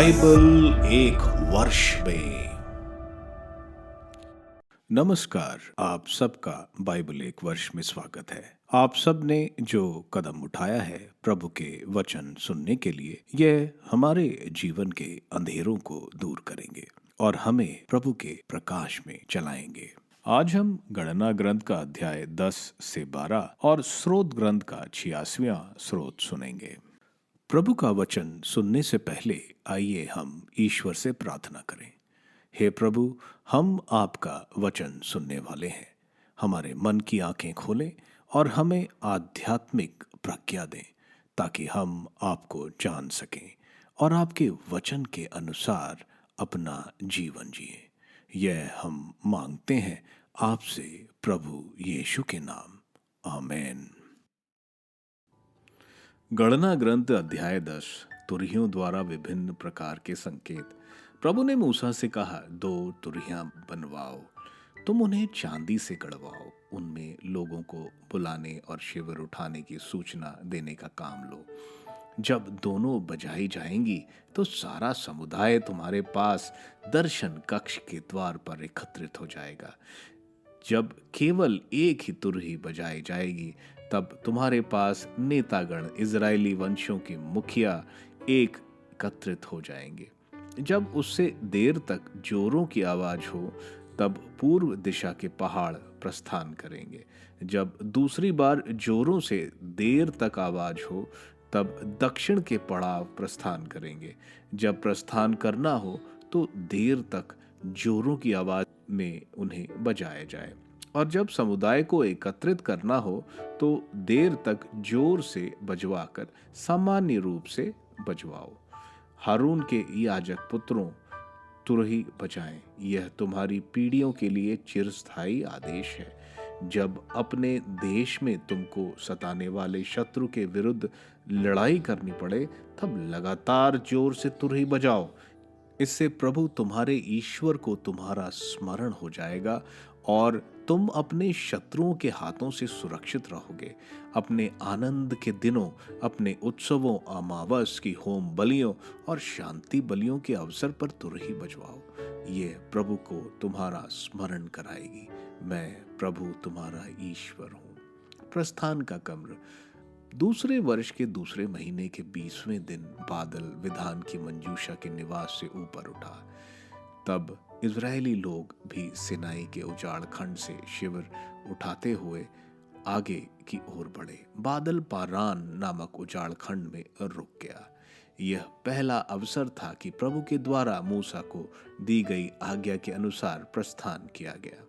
Bible एक वर्ष में। नमस्कार, आप सबका बाइबल एक वर्ष में स्वागत है। आप सब ने जो कदम उठाया है प्रभु के वचन सुनने के लिए, यह हमारे जीवन के अंधेरों को दूर करेंगे और हमें प्रभु के प्रकाश में चलाएंगे। आज हम गणना ग्रंथ का अध्याय 10 से 12 और स्रोत ग्रंथ का 86वां स्रोत सुनेंगे। प्रभु का वचन सुनने से पहले आइए हम ईश्वर से प्रार्थना करें। हे प्रभु, हम आपका वचन सुनने वाले हैं। हमारे मन की आंखें खोलें और हमें आध्यात्मिक प्रज्ञा दें ताकि हम आपको जान सकें और आपके वचन के अनुसार अपना जीवन जिए। यह हम मांगते हैं आपसे प्रभु यीशु के नाम, आमीन। गणना ग्रंथ अध्याय 10। तुरहियों द्वारा विभिन्न प्रकार के संकेत। प्रभु ने मूसा से कहा, 2 तुरहियां बनवाओ, तुम उन्हें चांदी से गढ़वाओ, उनमें लोगों को बुलाने और शिविर उठाने की सूचना देने का काम लो। जब दोनों बजाई जाएंगी तो सारा समुदाय तुम्हारे पास दर्शन कक्ष के द्वार पर एकत्रित हो जाएगा। जब केवल एक ही तुरही बजाई जाएगी तब तुम्हारे पास नेतागण, इजरायली वंशों के मुखिया एकत्रित हो जाएंगे। जब उससे देर तक जोरों की आवाज हो तब पूर्व दिशा के पहाड़ प्रस्थान करेंगे। जब दूसरी बार जोरों से देर तक आवाज हो तब दक्षिण के पड़ाव प्रस्थान करेंगे। जब प्रस्थान करना हो तो देर तक जोरों की आवाज में उन्हें बजाया जाए, और जब समुदाय को एकत्रित करना हो तो देर तक जोर से बजवाकर सामान्य रूप से बजवाओ। हारून के याजक पुत्रों, तुरही बजाएं, यह तुम्हारी पीढ़ियों के लिए चिरस्थायी आदेश है। जब अपने देश में तुमको सताने वाले शत्रु के विरुद्ध लड़ाई करनी पड़े तब लगातार जोर से तुरही बजाओ। इससे प्रभु तुम्हारे ईश्वर को तुम्हारा स्मरण हो जाएगा और तुम अपने शत्रुओं के हाथों से सुरक्षित रहोगे। अपने आनंद के दिनों, अपने उत्सवों, अमावस की होम बलियों और शांति बलियों के अवसर पर तुरही बजवाओ। ये प्रभु को तुम्हारा स्मरण कराएगी। मैं प्रभु तुम्हारा ईश्वर हूँ। प्रस्थान का कम्र। दूसरे वर्ष के दूसरे महीने के 20वें दिन बादल विधान की मंजूषा के निवास से ऊपर उठा। तब इजरायली लोग भी सिनाई के उजाड़ खंड से शिविर उठाते हुए आगे की ओर बढ़े। बादल पारान नामक उजाड़ खंड में रुक गया। यह पहला अवसर था कि प्रभु के द्वारा मूसा को दी गई आज्ञा के अनुसार प्रस्थान किया गया।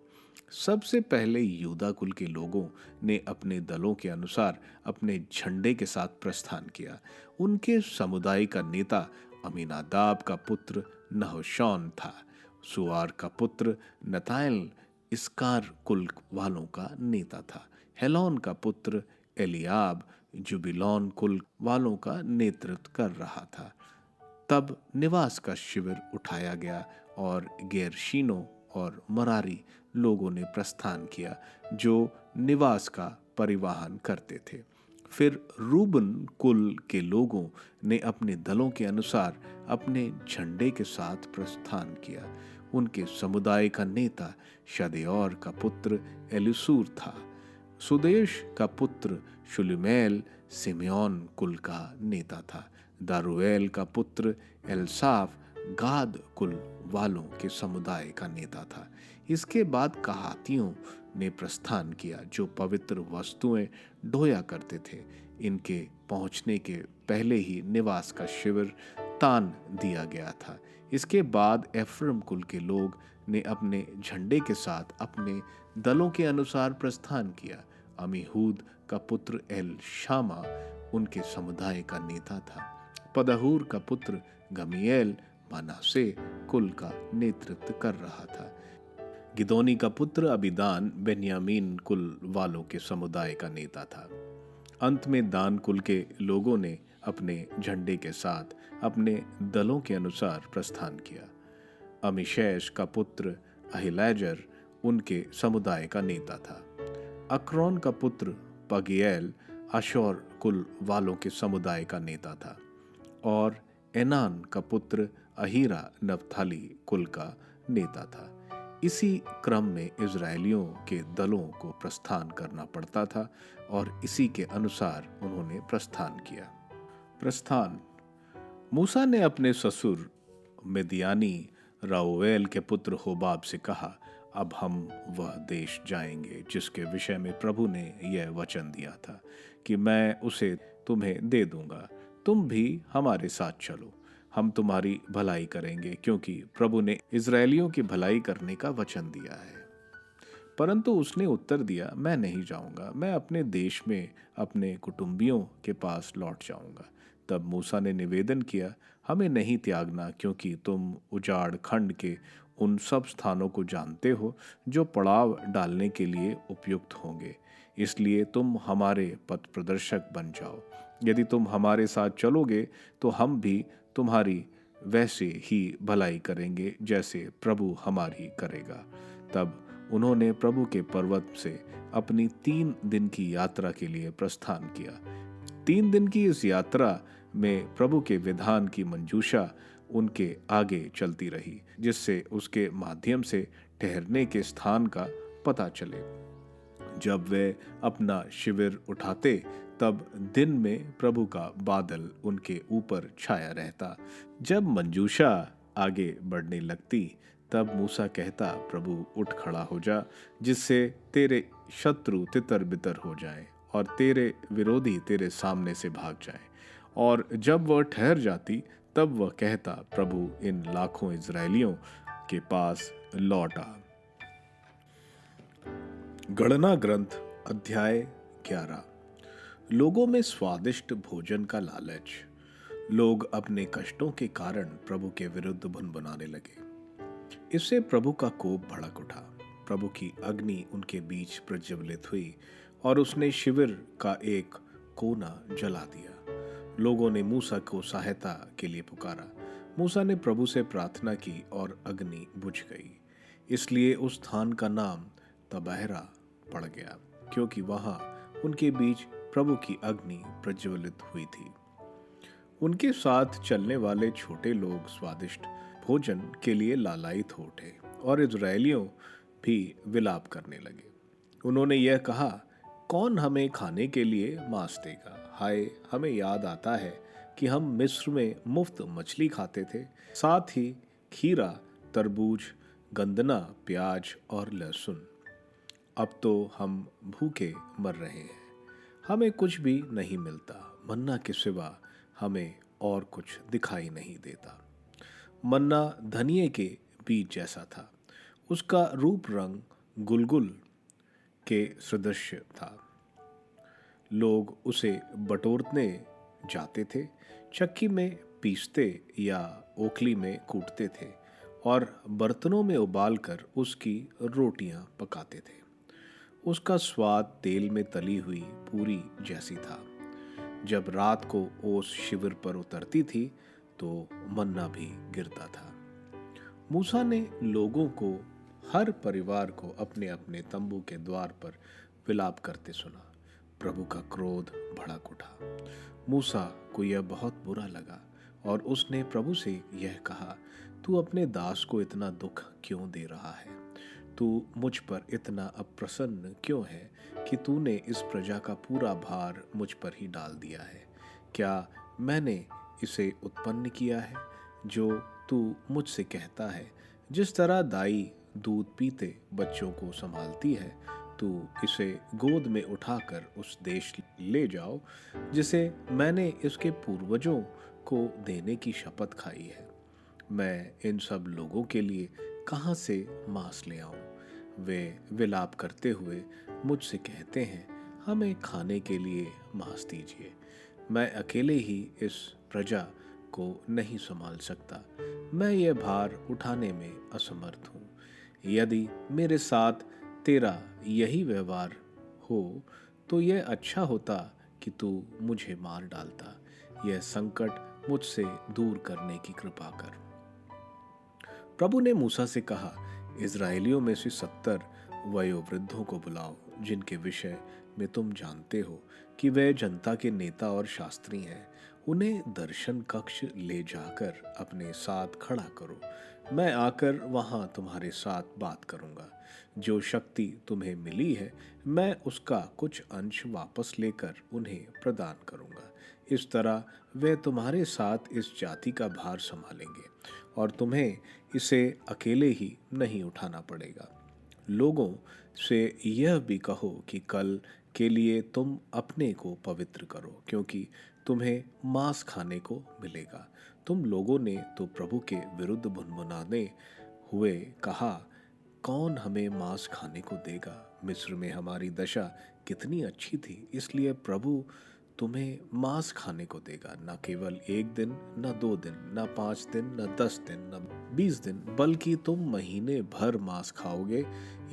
सबसे पहले यूदा कुल के लोगों ने अपने दलों के अनुसार अपने झंडे के साथ प्रस्थान किया। उनके समुदाय का नेता अमीनादाब का पुत्र नहशोन था। सुआर का पुत्र नताएल इसकार कुल वालों का नेता था। हेलोन का पुत्र एलियाब जुबिलोन कुल वालों का नेतृत्व कर रहा था। तब निवास का शिविर उठाया गया और गेरशीनों और मरारी लोगों ने प्रस्थान किया जो निवास का परिवहन करते थे। फिर रूबन कुल के लोगों ने अपने दलों के अनुसार अपने झंडे के साथ प्रस्थान किया। उनके समुदाय का नेता शदेऔर का पुत्र एलिसूर था। सुदेश का पुत्र शुलुमेल सिमेओन कुल का नेता था। दारुएल का पुत्र एलसाफ गाद कुल वालों के समुदाय का नेता था। इसके बाद कहातियों ने प्रस्थान किया जो पवित्र वस्तुएं ढोया करते थे। इनके पहुंचने के पहले ही निवास का शिविर तान दिया गया था। इसके बाद एफ्रम कुल के लोग ने अपने झंडे के साथ अपने दलों के अनुसार प्रस्थान किया। अमीहूद का पुत्र एल शामा उनके समुदाय का नेता था। पदहूर का पुत्र गमीएल मनासे कुल का नेतृत्व कर रहा था। गिदोनी का पुत्र अबीदान बेन्यामीन कुल वालों के समुदाय का नेता था। अंत में दान कुल के लोगों ने अपने झंडे के साथ अपने दलों के अनुसार प्रस्थान किया। अमीशेश का पुत्र अहिलैजर उनके समुदाय का नेता था। अक्रोन का पुत्र पगिएल आशोर कुल वालों के समुदाय का नेता था और एनान का पुत्र अहीरा नप्ताली कुल का नेता था। इसी क्रम में इजरायलियों के दलों को प्रस्थान करना पड़ता था और इसी के अनुसार उन्होंने प्रस्थान किया। प्रस्थान। मूसा ने अपने ससुर मिद्यानी राउएल के पुत्र होबाब से कहा, अब हम वह देश जाएंगे जिसके विषय में प्रभु ने यह वचन दिया था कि मैं उसे तुम्हें दे दूंगा। तुम भी हमारे साथ चलो, हम तुम्हारी भलाई करेंगे, क्योंकि प्रभु ने इजरायलियों की भलाई करने का वचन दिया है। परंतु उसने उत्तर दिया, मैं नहीं जाऊंगा, मैं अपने देश में अपने कुटुंबियों के पास लौट जाऊंगा। तब मूसा ने निवेदन किया, हमें नहीं त्यागना, क्योंकि तुम उजाड़ खंड के उन सब स्थानों को जानते हो जो पड़ाव डालने के लिए उपयुक्त होंगे। इसलिए तुम हमारे पथ प्रदर्शक बन जाओ। यदि तुम हमारे साथ चलोगे तो हम भी तुम्हारी वैसे ही भलाई करेंगे जैसे प्रभु हमारी करेगा। तब उन्होंने प्रभु के पर्वत से अपनी 3 दिन की यात्रा के लिए प्रस्थान किया। 3 दिन की इस यात्रा में प्रभु के विधान की मंजूषा उनके आगे चलती रही, जिससे उसके माध्यम से ठहरने के स्थान का पता चले। जब वे अपना शिविर उठाते तब दिन में प्रभु का बादल उनके ऊपर छाया रहता। जब मंजूषा आगे बढ़ने लगती तब मूसा कहता, प्रभु उठ खड़ा हो जा, जिससे तेरे शत्रु तितर बितर हो जाएं और तेरे विरोधी तेरे सामने से भाग जाएं। और जब वह ठहर जाती तब वह कहता, प्रभु इन लाखों इजरायलियों के पास लौट आ। गणना ग्रंथ अध्याय 11। लोगों में स्वादिष्ट भोजन का लालच। लोग अपने कष्टों के कारण प्रभु के विरुद्ध भुनभुनाने लगे। इससे प्रभु का कोप भड़क उठा। प्रभु की अग्नि उनके बीच प्रज्वलित हुई और उसने शिविर का एक कोना जला दिया। लोगों ने मूसा को सहायता के लिए पुकारा। मूसा ने प्रभु से प्रार्थना की और अग्नि बुझ गई। इसलिए उस स्थान का नाम तबहरा पड़ गया, क्योंकि वहां उनके बीच प्रभु की अग्नि प्रज्वलित हुई थी। उनके साथ चलने वाले छोटे लोग स्वादिष्ट भोजन के लिए लालायित हो उठे और इजरायलियों भी विलाप करने लगे। उन्होंने यह कहा, कौन हमें खाने के लिए मांस देगा? हाय, हमें याद आता है कि हम मिस्र में मुफ्त मछली खाते थे, साथ ही खीरा, तरबूज, गंदना, प्याज और लहसुन। अब तो हम भूखे मर रहे हैं, हमें कुछ भी नहीं मिलता। मन्ना के सिवा हमें और कुछ दिखाई नहीं देता। मन्ना धनिये के बीज जैसा था। उसका रूप रंग गुलगुल के सदृश था। लोग उसे बटोरने जाते थे, चक्की में पीसते या ओखली में कूटते थे और बर्तनों में उबालकर उसकी रोटियां पकाते थे। उसका स्वाद तेल में तली हुई पूरी जैसी था। जब रात को ओस शिविर पर उतरती थी तो मन्ना भी गिरता था। मूसा ने लोगों को, हर परिवार को अपने अपने तंबू के द्वार पर विलाप करते सुना। प्रभु का क्रोध भड़क उठा। मूसा को यह बहुत बुरा लगा और उसने प्रभु से यह कहा, तू अपने दास को इतना दुख क्यों दे रहा है? तू मुझ पर इतना अप्रसन्न क्यों है कि तूने इस प्रजा का पूरा भार मुझ पर ही डाल दिया है? क्या मैंने इसे उत्पन्न किया है जो तू मुझसे कहता है? जिस तरह दाई दूध पीते बच्चों को संभालती है, तू इसे गोद में उठाकर उस देश ले जाओ जिसे मैंने इसके पूर्वजों को देने की शपथ खाई है। मैं इन सब लोगों के लिए कहाँ से मांस ले आऊं? वे विलाप करते हुए मुझसे कहते हैं, हमें खाने के लिए मांस दीजिए। मैं अकेले ही इस प्रजा को नहीं संभाल सकता। मैं यह भार उठाने में असमर्थ हूँ। यदि मेरे साथ तेरा यही व्यवहार हो तो यह अच्छा होता कि तू मुझे मार डालता। यह संकट मुझसे दूर करने की कृपा कर। प्रभु ने मूसा से कहा, इजरायलियों में से 70 वयोवृद्धों को बुलाओ जिनके विषय में तुम जानते हो कि वे जनता के नेता और शास्त्री हैं, उन्हें दर्शन कक्ष ले जाकर अपने साथ खड़ा करो। मैं आकर वहां तुम्हारे साथ बात करूंगा। जो शक्ति तुम्हें मिली है, मैं उसका कुछ अंश वापस लेकर उन्हें प्रदान करूंगा। इस तरह वे तुम्हारे साथ इस जाति का भार संभालेंगे और तुम्हें इसे अकेले ही नहीं उठाना पड़ेगा। लोगों से यह भी कहो कि कल के लिए तुम अपने को पवित्र करो, क्योंकि तुम्हें मांस खाने को मिलेगा। तुम लोगों ने तो प्रभु के विरुद्ध भुनभुनाने हुए कहा, कौन हमें मांस खाने को देगा? मिस्र में हमारी दशा कितनी अच्छी थी, इसलिए प्रभु तुम्हें मांस खाने को देगा। न केवल एक दिन, न 2 दिन, न 5 दिन, न 10 दिन, न 20 दिन, बल्कि तुम महीने भर मांस खाओगे,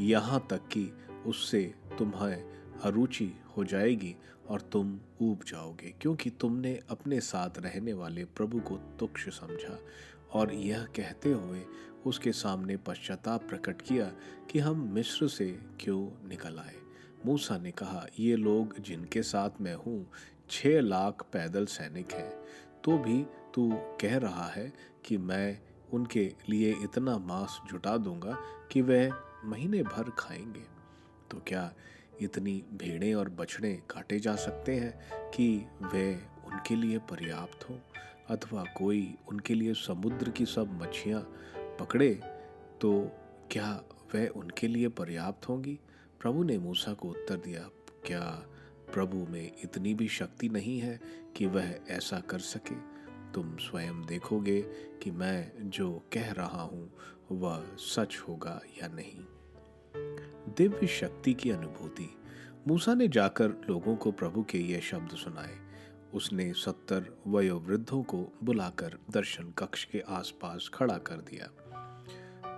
यहाँ तक कि उससे तुम्हें अरुचि हो जाएगी और तुम ऊब जाओगे, क्योंकि तुमने अपने साथ रहने वाले प्रभु को तुच्छ समझा और यह कहते हुए उसके सामने पश्चाताप प्रकट किया कि हम मिस्र से क्यों निकल आए। मूसा ने कहा, ये लोग जिनके साथ मैं हूँ 6 लाख पैदल सैनिक हैं, तो भी तू कह रहा है कि मैं उनके लिए इतना मांस जुटा दूंगा कि वह महीने भर खाएंगे। तो क्या इतनी भेड़ें और बछड़े काटे जा सकते हैं कि वे उनके लिए पर्याप्त हो, अथवा कोई उनके लिए समुद्र की सब मच्छियाँ पकड़े तो क्या वह उनके लिए पर्याप्त होंगी? प्रभु ने मूसा को उत्तर दिया, क्या प्रभु में इतनी भी शक्ति नहीं है कि वह ऐसा कर सके? तुम स्वयं देखोगे कि मैं जो कह रहा हूँ वह सच होगा या नहीं। दिव्य शक्ति की अनुभूति। मूसा ने जाकर लोगों को प्रभु के ये शब्द सुनाए। उसने 70 वयोवृद्धों को बुलाकर दर्शन कक्ष के आसपास खड़ा कर दिया।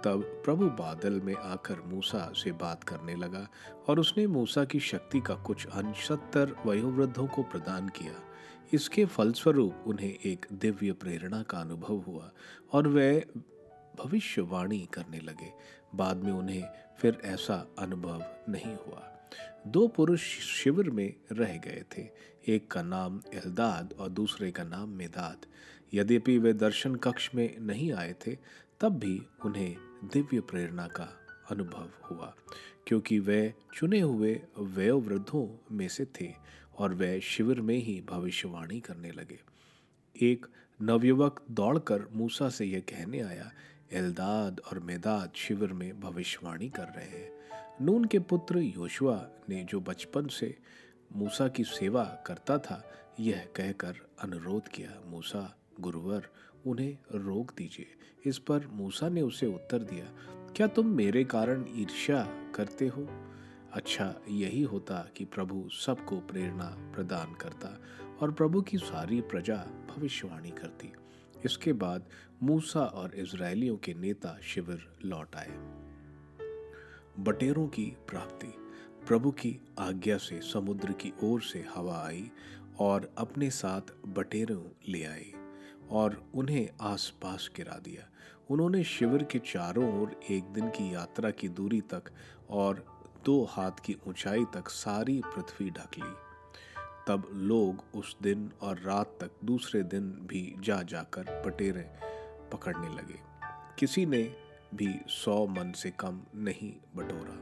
तब प्रभु बादल में आकर मूसा से बात करने लगा और उसने मूसा की शक्ति का कुछ अंश 70 वयोवृद्धों को प्रदान किया। इसके फलस्वरूप उन्हें एक दिव्य प्रेरणा का अनुभव हुआ और वे भविष्यवाणी करने लगे। बाद में उन्हें फिर ऐसा अनुभव नहीं हुआ। 2 पुरुष शिविर में रह गए थे, एक का नाम एल्दाद और दूसरे का नाम मेदाद। यद्यपि वे दर्शन कक्ष में नहीं आए थे, तब भी उन्हें दिव्य प्रेरणा का अनुभव हुआ, क्योंकि वे चुने हुए वयोवृद्धों में से थे और वे शिविर में ही भविष्यवाणी करने लगे। एक नवयुवक दौड़कर मूसा से यह कहने आया, एल्दाद और मेदाद शिविर में भविष्यवाणी कर रहे हैं। नून के पुत्र योशुआ ने, जो बचपन से मूसा की सेवा करता था, यह कहकर अनुरोध किया, मूसा गुरुवर, उन्हें रोक दीजिए। इस पर मूसा ने उसे उत्तर दिया, क्या तुम मेरे कारण ईर्ष्या करते हो? अच्छा यही होता कि प्रभु सबको प्रेरणा प्रदान करता और प्रभु की सारी प्रजा भविष्यवाणी करती। इसके बाद मूसा और इजरायलियों के नेता शिविर लौट आए। बटेरों की प्राप्ति। प्रभु की आज्ञा से समुद्र की ओर से हवा आई और अपने साथ बटेरों ले आई और उन्हें आसपास गिरा दिया। उन्होंने शिविर के चारों ओर 1 दिन की यात्रा की दूरी तक और 2 हाथ की ऊंचाई तक सारी पृथ्वी ढक ली। तब लोग उस दिन और रात तक दूसरे दिन भी जा जाकर बटेरें पकड़ने लगे। किसी ने भी 100 मन से कम नहीं बटोरा।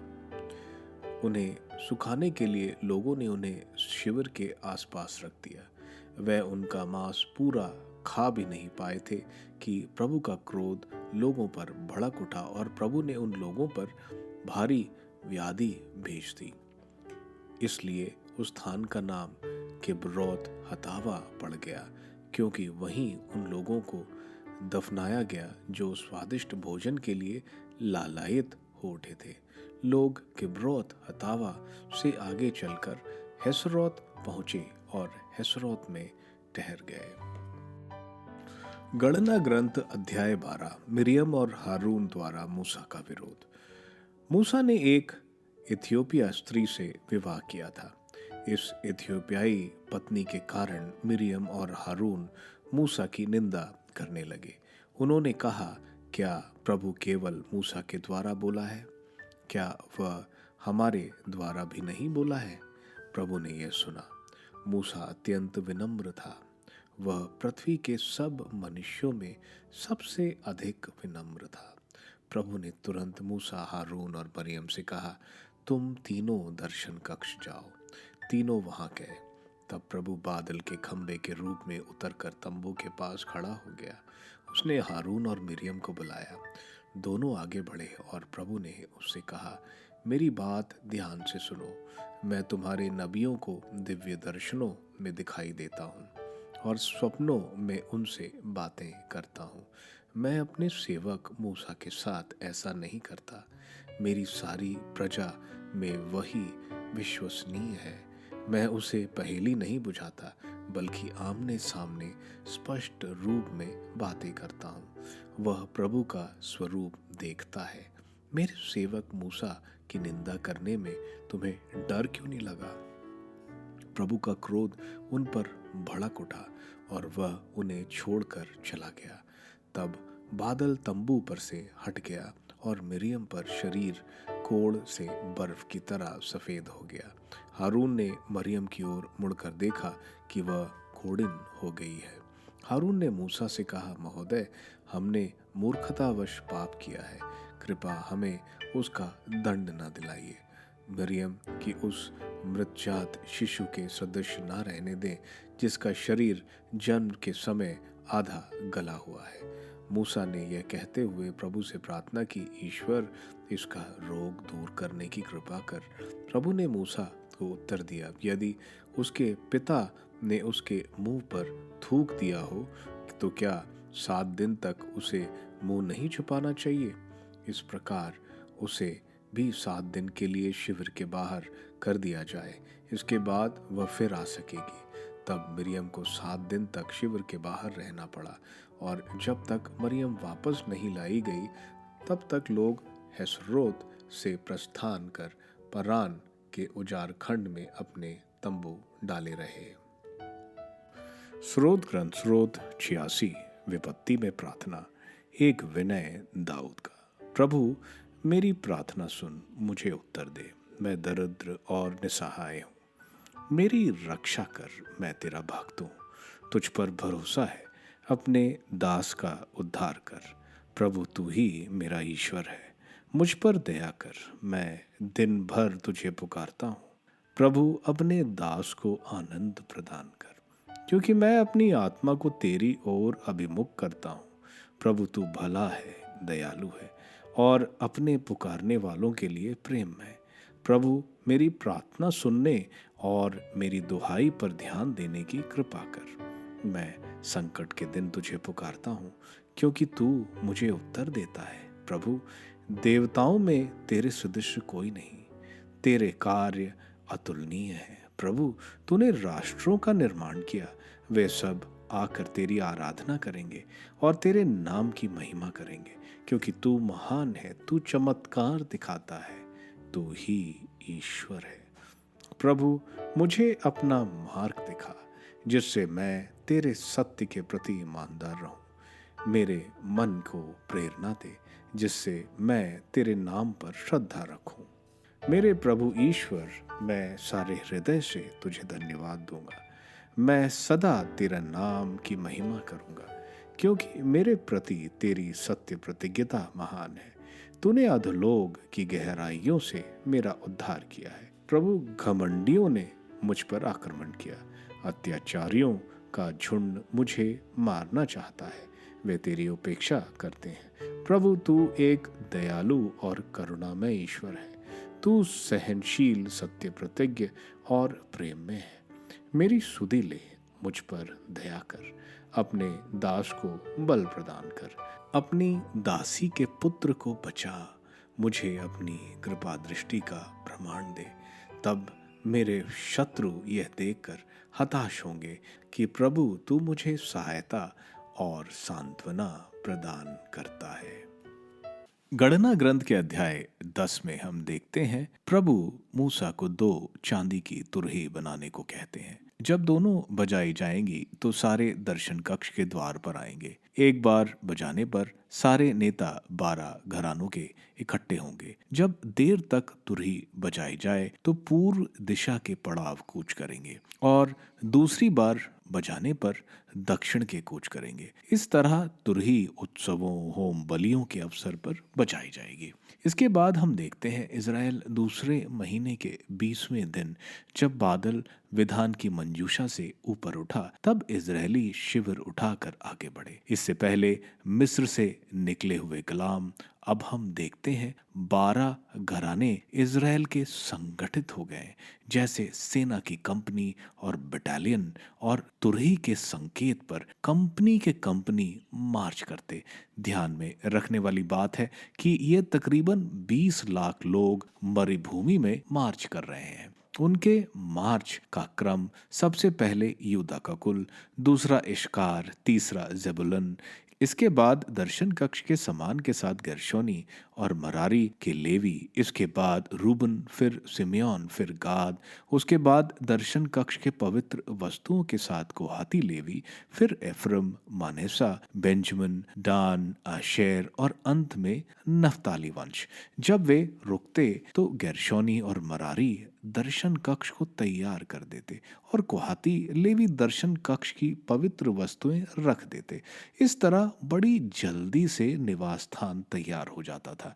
उन्हें सुखाने के लिए लोगों ने उन्हें शिविर के आसपास रख दिया। वह उनका मांस पूरा खा भी नहीं पाए थे कि प्रभु का क्रोध लोगों पर भड़क उठा और प्रभु ने उन लोगों पर भारी व्याधि भेज दी। इसलिए उस स्थान का नाम किब्रोत हतावा पड़ गया, क्योंकि वहीं उन लोगों को दफनाया गया जो स्वादिष्ट भोजन के लिए लालायित हो उठे थे। लोग किब्रोत हतावा से आगे चलकर हेसरोत पहुंचे और हेसरोत में ठहर गए। गणना ग्रंथ अध्याय 12। मिरियम और हारून द्वारा मूसा का विरोध। मूसा ने एक इथियोपिया स्त्री से विवाह किया था। इस इथियोपियाई पत्नी के कारण मिरियम और हारून मूसा की निंदा करने लगे। उन्होंने कहा, क्या प्रभु केवल मूसा के द्वारा बोला है? क्या वह हमारे द्वारा भी नहीं बोला है। प्रभु ने यह सुना। मूसा अत्यंत विनम्र था। वह पृथ्वी के सब मनुष्यों में सबसे अधिक विनम्र था। प्रभु ने तुरंत मूसा, हारून और मरियम से कहा, तुम तीनों दर्शन कक्ष जाओ। तीनों वहां गए। तब प्रभु बादल के खंबे के रूप में उतरकर तंबू के पास खड़ा हो गया। उसने हारून और मरियम को बुलाया। दोनों आगे बढ़े और प्रभु ने उससे कहा, मेरी बात ध्यान से सुनो। मैं तुम्हारे नबियों को दिव्य दर्शनों में दिखाई देता हूँ और स्वप्नों में उनसे बातें करता हूँ। मैं अपने सेवक मूसा के साथ ऐसा नहीं करता। मेरी सारी प्रजा में वही विश्वसनीय है। मैं उसे पहेली नहीं बुझाता, बल्कि आमने सामने स्पष्ट रूप में बातें करता हूँ। वह प्रभु का स्वरूप देखता है। मेरे सेवक मूसा की निंदा करने में तुम्हें डर क्यों नहीं लगा? प्रभु का क्रोध उन पर भड़क उठा और वह उन्हें छोड़कर चला गया। तब बादल तंबू पर से हट गया और मिरियम पर शरीर कोड़ से बर्फ की तरह सफेद हो गया। हारून ने मरियम की ओर मुड़कर देखा कि वह कोढ़िन हो गई है। हारून ने मूसा से कहा, महोदय, हमने मूर्खतावश पाप किया है। कृपा हमें उसका दंड न दिलाइए। मरियम की उस मृतजात शिशु के सदृश न रहने दें, जिसका शरीर जन्म के समय आधा गला हुआ है। मूसा ने यह कहते हुए प्रभु से प्रार्थना की, ईश्वर, इसका रोग दूर करने की कृपा कर। प्रभु ने मूसा को उत्तर दिया, यदि उसके पिता ने उसके मुंह पर थूक दिया हो तो क्या 7 दिन तक उसे मुंह नहीं छुपाना चाहिए? इस प्रकार उसे भी 7 दिन के लिए शिविर के बाहर कर दिया जाए। इसके बाद वह फिर आ सकेगी। तब मरियम को 7 दिन तक शिविर के बाहर रहना पड़ा और जब तक मरियम वापस नहीं लाई गई तब तक लोग हेस्रोत से प्रस्थान कर परान के उजाड़ खंड में अपने तंबू डाले रहे। स्रोत ग्रंथ स्रोत 86। विपत्ति में प्रार्थना। एक विनय दाऊद का। प्रभु, मेरी प्रार्थना सुन, मुझे उत्तर दे। मैं दरिद्र और निसहाय हूँ। मेरी रक्षा कर, मैं तेरा भक्त हूँ। तुझ पर भरोसा है, अपने दास का उद्धार कर। प्रभु, तू ही मेरा ईश्वर है। मुझ पर दया कर, मैं दिन भर तुझे पुकारता हूँ। प्रभु, अपने दास को आनंद प्रदान कर, क्योंकि मैं अपनी आत्मा को तेरी ओर अभिमुख करता हूँ। प्रभु, तू भला है, दयालु है और अपने पुकारने वालों के लिए प्रेम है। प्रभु, मेरी प्रार्थना सुनने और मेरी दुहाई पर ध्यान देने की कृपा कर। मैं संकट के दिन तुझे पुकारता हूँ, क्योंकि तू मुझे उत्तर देता है। प्रभु, देवताओं में तेरे सदृश कोई नहीं। तेरे कार्य अतुलनीय है। प्रभु, तूने राष्ट्रों का निर्माण किया। वे सब आकर तेरी आराधना करेंगे और तेरे नाम की महिमा करेंगे, क्योंकि तू महान है, तू चमत्कार दिखाता है, तू ही ईश्वर है। प्रभु, मुझे अपना मार्ग दिखा, जिससे मैं तेरे सत्य के प्रति ईमानदार रहूं। मेरे मन को प्रेरणा दे, जिससे मैं तेरे नाम पर श्रद्धा रखूं। मेरे प्रभु ईश्वर, मैं सारे हृदय से तुझे धन्यवाद दूंगा। मैं सदा तेरा नाम की महिमा करूंगा, क्योंकि मेरे प्रति तेरी सत्य प्रतिज्ञता महान है। तूने अधोलोक की गहराइयों से मेरा उद्धार किया है। प्रभु, घमंडियों ने मुझ पर आक्रमण किया। अत्याचारियों का झुंड मुझे मारना चाहता है। वे तेरी उपेक्षा करते हैं। प्रभु, तू एक दयालु और करुणामय ईश्वर है। तू सहनशील, सत्य प्रतिज्ञ और प्रेम में है। मेरी सुधि ले, मुझ पर दया कर। अपने दास को बल प्रदान कर। अपनी दासी के पुत्र को बचा। मुझे अपनी कृपा दृष्टि का प्रमाण दे। तब मेरे शत्रु यह देखकर हताश होंगे कि प्रभु, तू मुझे सहायता और सांत्वना प्रदान करता है। गणना ग्रंथ के अध्याय 10 में हम देखते हैं, प्रभु मूसा को 2 चांदी की तुरही बनाने को कहते हैं। जब दोनों बजाई जाएंगी तो सारे दर्शन कक्ष के द्वार पर आएंगे। एक बार बजाने पर सारे नेता 12 घरानों के इकट्ठे होंगे। जब देर तक तुरही बजाई जाए तो पूर्व दिशा के पड़ाव कूच करेंगे और दूसरी बार बजाने पर दक्षिण के कूच करेंगे। इस तरह तुरही उत्सवों, होम बलियों के अवसर पर बजाई जाएगी। इसके बाद हम देखते हैं इज़राइल दूसरे महीने के 20वें दिन जब बादल विधान की मंजूषा से ऊपर उठा, तब इज़राइली शिविर उठाकर आगे बढ़े। इससे पहले मिस्र से निकले हुए गुलाम अब हम देखते हैं 12 घराने इज़राइल के संगठित हो गए, जैसे सेना की कंपनी और बटालियन, और तुरही के संकेत पर कंपनी के कंपनी मार्च करते। ध्यान में रखने वाली बात है कि ये तकरीबन 20 लाख लोग मरुभूमि में मार्च कर रहे हैं। उनके मार्च का क्रम सबसे पहले यूदा का कुल, दूसरा इश्कार, तीसरा जेबुलन, इसके बाद दर्शन कक्ष के समान के साथ गेर्शोनी और मरारी के लेवी, इसके बाद रूबन, फिर सिमियोन, फिर गाद, उसके बाद दर्शन कक्ष के पवित्र वस्तुओं के साथ कोहाती लेवी, फिर एफ्रम, मानेसा, बेंजामिन, दान, आशेर और अंत में नफ्ताली वंश। जब वे रुकते तो गेर्शोनी और मरारी दर्शन कक्ष को तैयार कर देते और कोहाती लेवी दर्शन कक्ष की पवित्र वस्तुएं रख देते। इस तरह बड़ी जल्दी से निवास स्थान तैयार हो जाता था।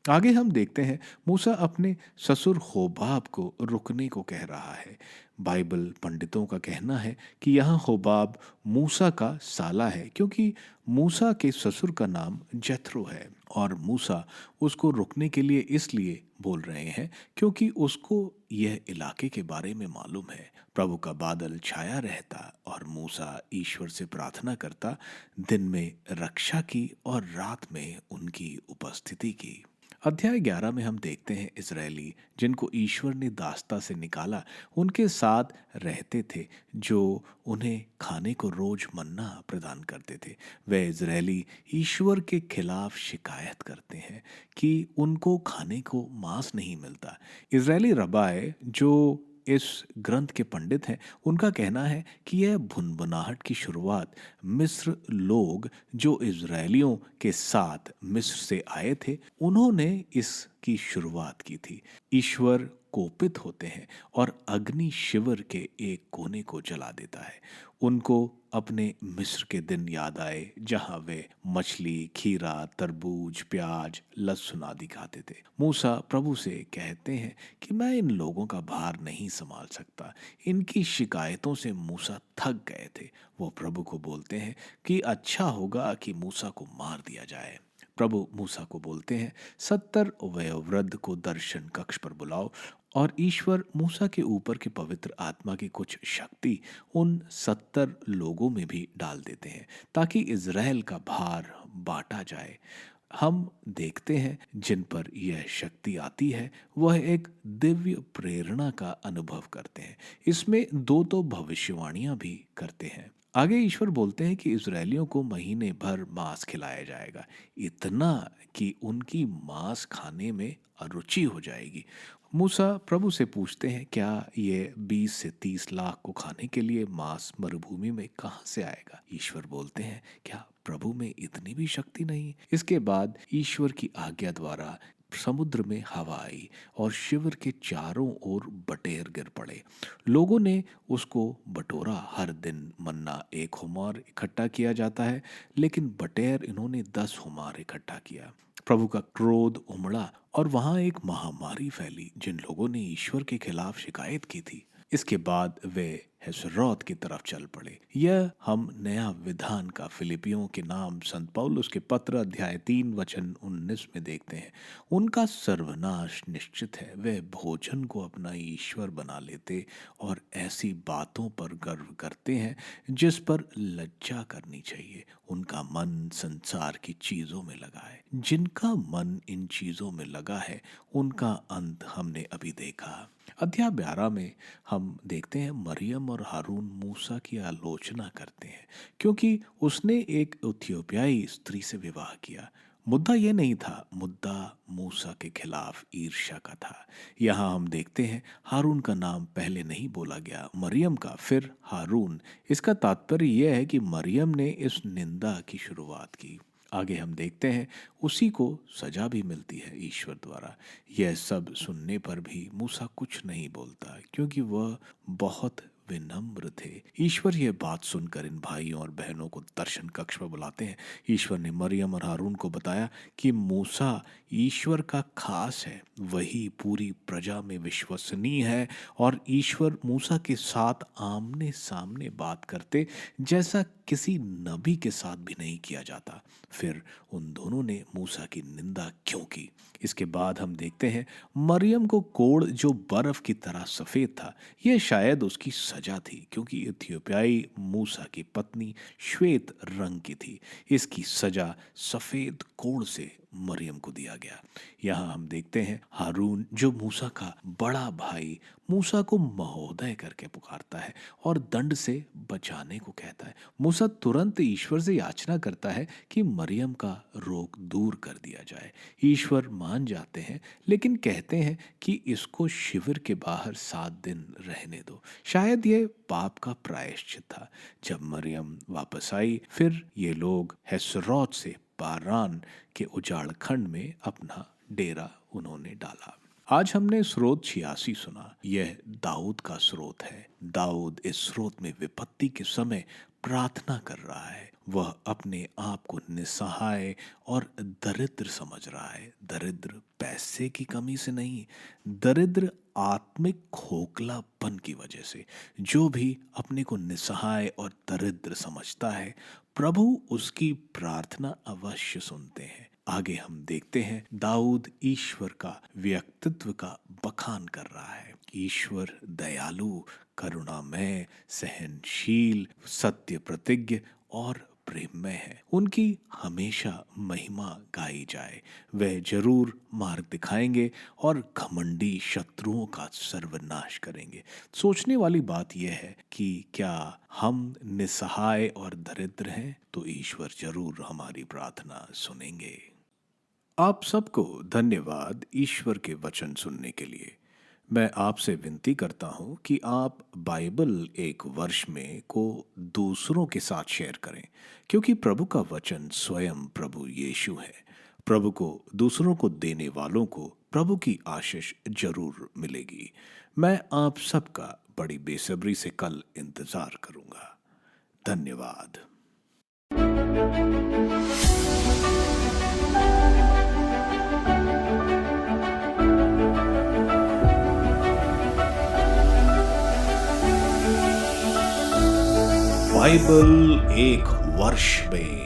आगे हम देखते हैं मूसा अपने ससुर होबाब को रुकने को कह रहा है। बाइबल पंडितों का कहना है कि यहाँ होबाब मूसा का साला है, क्योंकि मूसा के ससुर का नाम जethरो है और मूसा उसको रुकने के लिए इसलिए बोल रहे हैं क्योंकि उसको यह इलाके के बारे में मालूम है। प्रभु का बादल छाया रहता और मूसा ईश्वर से प्रार्थना करता, दिन में रक्षा की और रात में उनकी उपस्थिति की। अध्याय 11 में हम देखते हैं इजरायली जिनको ईश्वर ने दास्ता से निकाला उनके साथ रहते थे, जो उन्हें खाने को रोज मन्ना प्रदान करते थे। वे इजरायली ईश्वर के खिलाफ शिकायत करते हैं कि उनको खाने को मांस नहीं मिलता। इजरायली रबाए जो इस ग्रंथ के पंडित हैं, उनका कहना है कि यह भुनभुनाहट की शुरुआत मिस्र लोग जो इजरायलियों के साथ मिस्र से आए थे, उन्होंने इसकी शुरुआत की थी। ईश्वर कोपित होते हैं और अग्नि शिविर के एक कोने को जला देता है। उनको अपने मिस्र के दिन याद आए जहां वे मछली, खीरा, तरबूज, प्याज, लहसुन आदि खाते थे। मूसा प्रभु से कहते हैं कि मैं इन लोगों का भार नहीं संभाल सकता। इनकी शिकायतों से मूसा थक गए थे। वो प्रभु को बोलते हैं कि अच्छा होगा कि मूसा को मार दिया जाए। प्रभु मूसा को बोलते हैं 70 वयोवृद्ध को दर्शन कक्ष पर बुलाओ, और ईश्वर मूसा के ऊपर के पवित्र आत्मा की कुछ शक्ति उन 70 लोगों में भी डाल देते हैं ताकि इज़राइल का भार बांटा जाए। हम देखते हैं जिन पर यह शक्ति आती है वह एक दिव्य प्रेरणा का अनुभव करते हैं। इसमें दो तो भविष्यवाणियां भी करते हैं। आगे ईश्वर बोलते हैं कि इजरायलियों को महीने भर मांस खिलाया जाएगा, इतना कि उनकी मांस खाने में अरुचि हो जाएगी। मूसा प्रभु से पूछते हैं क्या ये 20 से 30 लाख को खाने के लिए मांस मरुभूमि में कहाँ से आएगा? ईश्वर बोलते हैं क्या प्रभु में इतनी भी शक्ति नहीं? इसके बाद ईश्वर की आज्ञा द्वारा समुद्र में हवा आई और शिविर के चारों ओर बटेर गिर पड़े। लोगों ने उसको बटोरा। हर दिन मन्ना 1 हुमार इकट्ठा किया जाता है, लेकिन बटेर इन्होंने 10 हुमार इकट्ठा किया। प्रभु का क्रोध उमड़ा और वहां एक महामारी फैली जिन लोगों ने ईश्वर के खिलाफ शिकायत की थी। इसके बाद वे हेसरोत की तरफ चल पड़े। यह हम नया विधान का फिलिपियों के नाम संत पौलुस के पत्र अध्याय 3 वचन 19 में देखते हैं। उनका सर्वनाश निश्चित है। वे भोजन को अपना ईश्वर बना लेते और ऐसी बातों पर गर्व करते हैं जिस पर लज्जा करनी चाहिए। उनका मन संसार की चीजों में लगा है। जिनका मन इन चीजों में लगा है उनका अंत हमने अभी देखा। अध्याय 12 में हम देखते हैं मरियम और हारून मूसा की आलोचना करते हैं क्योंकि उसने एक इथियोपियाई स्त्री से विवाह किया। मुद्दा यह नहीं था, मुद्दा मूसा के खिलाफ ईर्ष्या का था। यहाँ हम देखते हैं हारून का नाम पहले नहीं बोला गया, मरियम का, फिर हारून। इसका तात्पर्य यह है कि मरियम ने इस निंदा की शुरुआत की। आगे हम देखते हैं उसी को सजा भी मिलती है ईश्वर द्वारा। यह सब सुनने पर भी मूसा कुछ नहीं बोलता, क्योंकि वह बहुत विनम्र थे। ईश्वर यह बात सुनकर इन भाइयों और बहनों को दर्शन कक्ष में बुलाते हैं। ईश्वर ने मरियम और हारून को बताया कि मूसा ईश्वर का खास है, वही पूरी प्रजा में विश्वसनीय है और ईश्वर मूसा के साथ आमने सामने बात करते जैसा किसी नबी के साथ भी नहीं किया जाता। फिर उन दोनों ने मूसा की निंदा क्यों की? इसके बाद हम देखते हैं मरियम को कोढ़ जो बर्फ की तरह सफेद था, यह शायद उसकी सजा थी, क्योंकि इथियोपियाई मूसा की पत्नी श्वेत रंग की थी। इसकी सजा सफेद कोढ़ से मरियम को दिया गया। यहाँ हम देखते हैं हारून जो मूसा का बड़ा भाई मूसा को महोदय करके पुकारता है और दंड से बचाने को कहता है। मूसा तुरंत ईश्वर से याचना करता है कि मरियम का रोग दूर कर दिया जाए। ईश्वर मान जाते हैं, लेकिन कहते हैं कि इसको शिविर के बाहर 7 दिन रहने दो। शायद ये पाप का प्रायश्चित था। जब मरियम वापस आई, फिर ये लोग हेस्रोत से पारान के उजाड़ खंड में अपना डेरा उन्होंने डाला। आज हमने स्रोत 86 सुना। यह दाऊद का स्रोत है। दाऊद इस स्रोत में विपत्ति के समय प्रार्थना कर रहा है। वह अपने आप को निसहाय और दरिद्र समझ रहा है। दरिद्र पैसे की कमी से नहीं, दरिद्र आत्मिक खोखलापन की वजह से। जो भी अपने को निसहाय और दरिद्र समझता है, प्रभु उसकी प्रार्थना अवश्य सुनते हैं। आगे हम देखते हैं दाऊद ईश्वर का व्यक्तित्व का बखान कर रहा है। ईश्वर दयालु, करुणामय, सहनशील, सत्य प्रतिज्ञ और प्रेममय है। उनकी हमेशा महिमा गाई जाए। वह जरूर मार्ग दिखाएंगे और घमंडी शत्रुओं का सर्वनाश करेंगे। सोचने वाली बात यह है कि क्या हम निसहाय और दरिद्र हैं, तो ईश्वर जरूर हमारी प्रार्थना सुनेंगे। आप सबको धन्यवाद ईश्वर के वचन सुनने के लिए। मैं आपसे विनती करता हूं कि आप बाइबल एक वर्ष में को दूसरों के साथ शेयर करें, क्योंकि प्रभु का वचन स्वयं प्रभु यीशु है। प्रभु को दूसरों को देने वालों को प्रभु की आशीष जरूर मिलेगी। मैं आप सबका बड़ी बेसब्री से कल इंतजार करूंगा। धन्यवाद। बाइबल एक वर्ष में